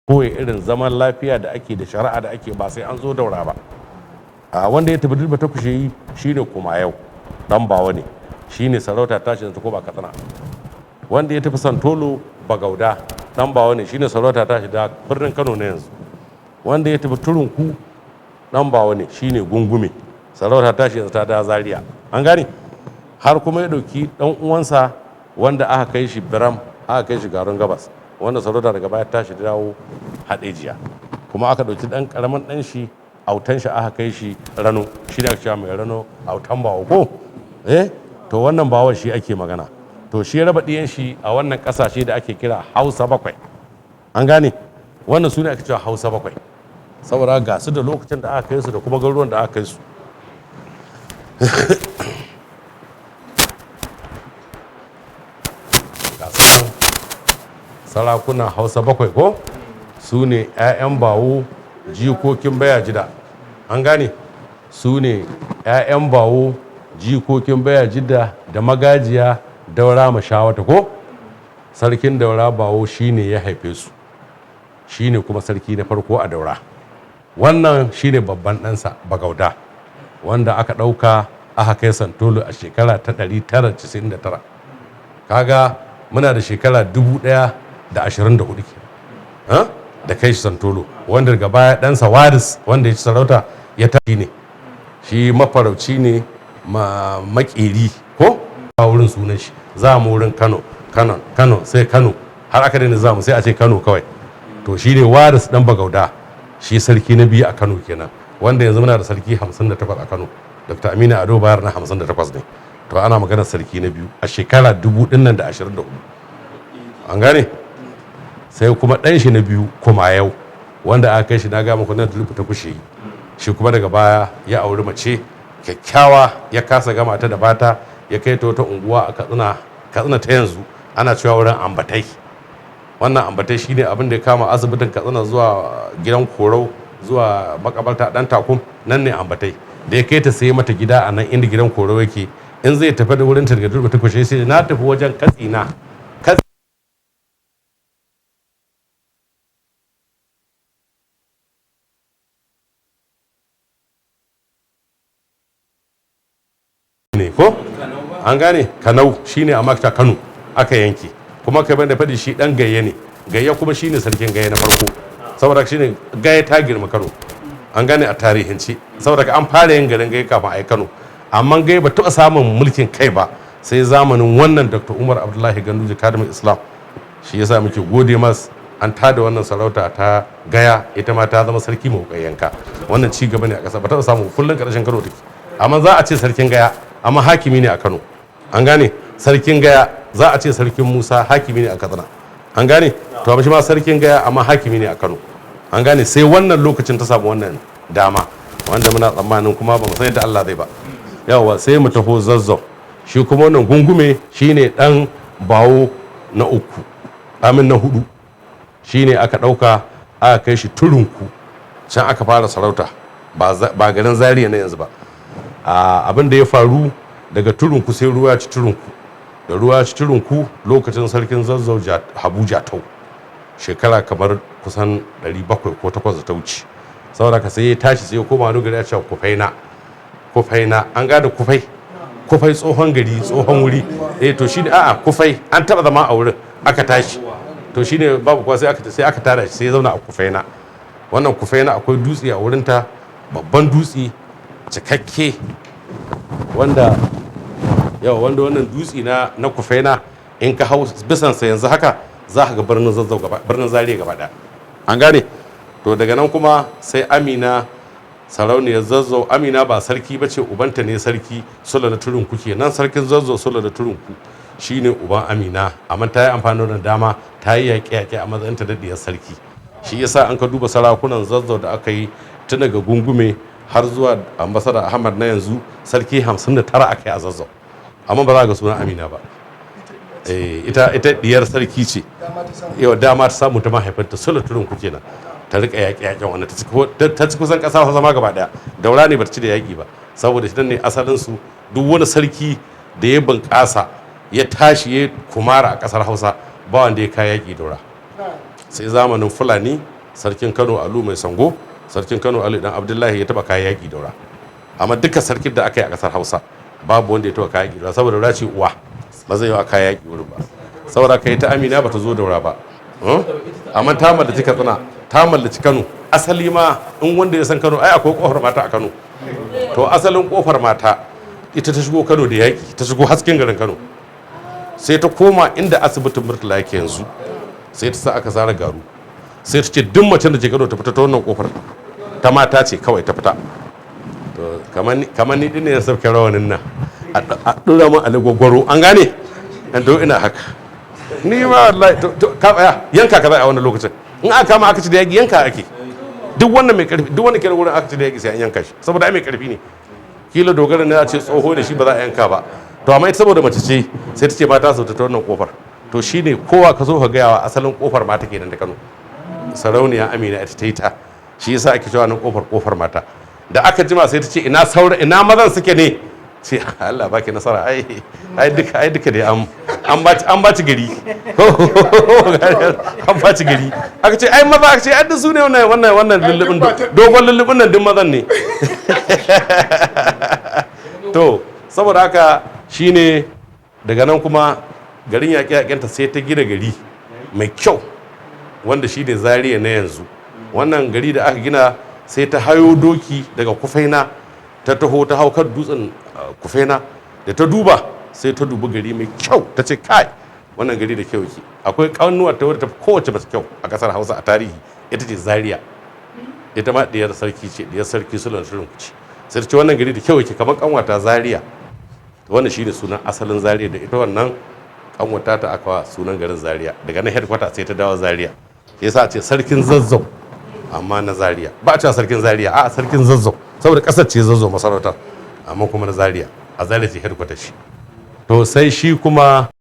koyi irin zaman lafiya da ake da shari'a da ake ba sai an zo daura ba. Wanda ya tafi dirba ta kushe yi shine kuma yau dan bawa ne, shine sarauta tashin ta ko ba katsina. Wanda ya tafi santolo bagauda dan bawa ne, shine sarauta tashi da birnin Kano na yanzu. Wanda ya tafi turunku dan bawa ne, shine gungume, sarauta tashi yanzu ta da Zaria. An gane? Har kuma ya dauki dan uwansa wanda aka kai shi Biram, aka kai shi garin Gabas, wanda sarauta daga baya tashi dawo Hadejiya. Kuma aka dauki dan karaman dan shi autan shi aka kai shi Rano, shi da aka cewa mai Rano autan bawo ko to wannan bawan shi ake magana. To shi ya raba diyan shi a wannan kasashe da ake kira Hausa bakwai. An gane? Wannan su ne ake cewa Hausa bakwai, saboda ga su da lokacin da aka kai su da kuma garuruwan da aka kai su. Sarakunan Hausa bakwai ko su ne 'ya'yan bawo jikokin baya jida. An gane? Su ne 'ya'yan bawo jikokin baya jida da magajiya daura mashawata ko sarkin daura bawo shine ya haife su, shine kuma sarki na farko a daura. Wannan shine babban ɗansa bagauda, wanda aka ɗauka aka kai santolo a shekara ta 999. Kaga muna da shekara 1024 da kai shi santolo, wanda daga baya ɗansa waris wanda ya ci sarauta ya tafi ne, shi mafarauci ne makeri ko a wurin sunan shi. Za mu wurin Kano sai Kano, har aka daina zamu sai a ce Kano kawai. To shi ne waris dan bagauda, shi sarki na biyu a Kano kenan, wanda yanzu muna da sarki 58 a Kano. Dr. Aminu Ado Bayar na 58 ne. To ana maganar sarki na biyu a shekara 1024. An gane? Sai kuma ɗan shi na biyu kuma yau, wanda aka kai shi na gama kwanan da ta kushe yi, shi kuma daga baya ya auri mace kyakkyawa, ya kasa gama ta da bata, ya kai ta wata unguwa a Katsina ta yanzu ana cewa wurin Ambatai. Wannan Ambatai shine abin da ya kama asibitin Katsina zuwa gidan Korau zuwa makabarta dan Takum, nan ne Ambatai. Da ya kai ta sai mata gida a nan inda gidan Korau yake, in zai tafi da wurin ta daga durba ta kushe sai na tafi wajen Katsina ne ko an gane. Kanau shine a makta Kano aka yanke, kuma kai da fadi shi dan gayya ne, gayya kuma shine sarkin gayya na farko, saboda shine gayya ta girma Kano. An gane a tarihinci, saboda an fara yin garin gayya kafin ai Kano, amma gayya ba taɓa samun mulkin kai ba sai zamanin wannan Dr. Umar Abdullahi Ganduje Kadimin Islam. Shi yasa muke gode mas an tada wannan sarauta ta gaya, ita ma ta zama sarki mawukayyanka. Wannan ci gaba ne a ƙasa, ba taɓa samu kullum ƙarshen Kano take, amma za a ce sarkin gaya amma hakimi ne a Kano. An gane? Sarkin gaya za a ce sarkin Musa hakimi ne a Katsina. An gane? To amma shi ma sarkin gaya amma hakimi ne a Kano. An gane? Sai wannan lokacin ta samu wannan dama, wanda muna tsammanin kuma ba mu san yadda Allah zai ba. Yawa sai mu taho Zazzau, shi kuma wannan gungume shine dan bawo na uku, amin na hudu. Shine aka dauka aka kai shi Turunku, can aka fara sarauta, ba garin Zaria na yanzu ba. Abin da ya faru daga Turunku sai ruwa ci Turunku, da ruwa ci Turunku lokacin sarkin Zazzau Habu Jatau, shekara kamar kusan 700 ko 8 da ta wuce. Saboda ka sai ya tashi sai ya koma wani gari ya ce Kufaina. An gada Kufai tsohon gari, tsohon wuri. To shi ne Kufai an taba zama a wurin aka tashi, to shi ne babu kuwa sai aka tara shi sai ya zauna a Kufaina. Wannan Kufaina akwai dutse a wurinta, babban dutse cikakke, wanda wannan dutse na Kufaina in ka hau bisansa yanzu haka za ka ga birnin Zazzau birnin Zaria gaba ɗaya. An gane? To daga nan kuma sai Amina sarauniyar Zazzau. Amina ba sarki ba ce, ubanta ne sarki Sula na Turunku kenan. Sarkin Zazzau Sula na Turunku shine uban Amina, amma ta yi amfani da dama ta yi yaƙe-yaƙe a matsayin ta daɗiyar sarki. Shi yasa an ka duba sarakunan Zazzau da aka yi tun daga gungume har zuwa ambasada Ahmad na yanzu, sarki 59 aka yi a Zazzau, amma ba za ga sunan Amina ba. Ita diyar sarki ce, yau dama ta samu ta mahaifinta Sula Turunku kenan, ta rika yaƙe-yaƙen wanda ta ci kusan ƙasa zama gaba ɗaya. Daura ne ba ta ci da yaƙi ba, saboda shi ne asalin su. Duk wani sarki da ya bunƙasa ya tashi ya kumara a ƙasar Hausa ba wanda ya kai yaƙi Daura. Sai zamanin Fulani sarkin Kano Alu mai sango, sarkin Kano Ali dan Abdullahi ya taba kayan yaki daura. Amma duka sarkin da aka yi a kasar Hausa babu wanda ya taba kayan yaki daura saboda daura ce uwa ba zai yi wa kayan yaki wurin ba. Saboda kai ta Amina bata zo daura ba. Amma ta mallaci Katsina, ta mallaci Kano. Asali ma in wanda ya san Kano ai akwai kofar mata a Kano. To asalin kofar mata ita ta shigo Kano da yaki, ta shigo hasken garin Kano. Sai ta koma inda asibitin Murtala yake yanzu. Sai ta sa aka zara garu. Sai ta ce duk macen da ke Kano ta fita ta wannan kofar ta mata ce kawai ta fita. To kamar ni din ne ya sauke rawanin nan a dora mun aligogoro an gane an to ina haka ni ma wallahi to ka tsaya yanka ka za a wannan lokacin in aka kama aka ci da yaki yanka ake duk wannan mai karfi duk wanda ke wurin aka ci da yaki sai an yanka shi saboda ai mai karfi ne kila dogara ne a ce tsoho da shi ba za a yanka ba to amma ita saboda mace ce sai ta ce mata su ta wannan kofar to shine kowa ka zo ka ga yawa asalin kofar mata kenan da Kano sarauniya Amina ita ta yi ta shi yasa ake cewa nan kofar mata da aka jima sai ta ce ina mazan suke ne ce Allah baki nasara ai duka dai an baci gari an baci gari aka ce ai maza aka ce ai su ne wannan lullubin dogon lullubin nan din mazan ne to saboda haka shine daga nan kuma garin yaƙe-yaƙenta sai ta gina gari mai kyau wanda shi ne Zaria na yanzu wannan gari da aka gina sai ta hayo doki daga Kufaina ta taho ta hau kan dutsen Kufaina da ta duba sai ta dubi gari mai kyau ta ce kai wannan gari da kyau yake akwai ƙaunuwar ta wadda ta kowace mace kyau a ƙasar Hausa a tarihi ita ce Zaria ita ma diyar sarki ce diyar sarki Sulaiman ce sai ta ce wannan gari da kyau yake kamar ƙanwata Zaria wannan shine sunan asalin Zaria da ita wannan ƙanwata ta aka sunan garin Zaria daga nan headquarter sai ta dawo Zaria yasa a ce sarkin Zazzau amma na Zaria ba a cewa sarkin Zaria a sarkin Zazzau saboda kasar ce Zazzau masarautar amma kuma na Zaria a Zaria ce headquarter shi to sai shi kuma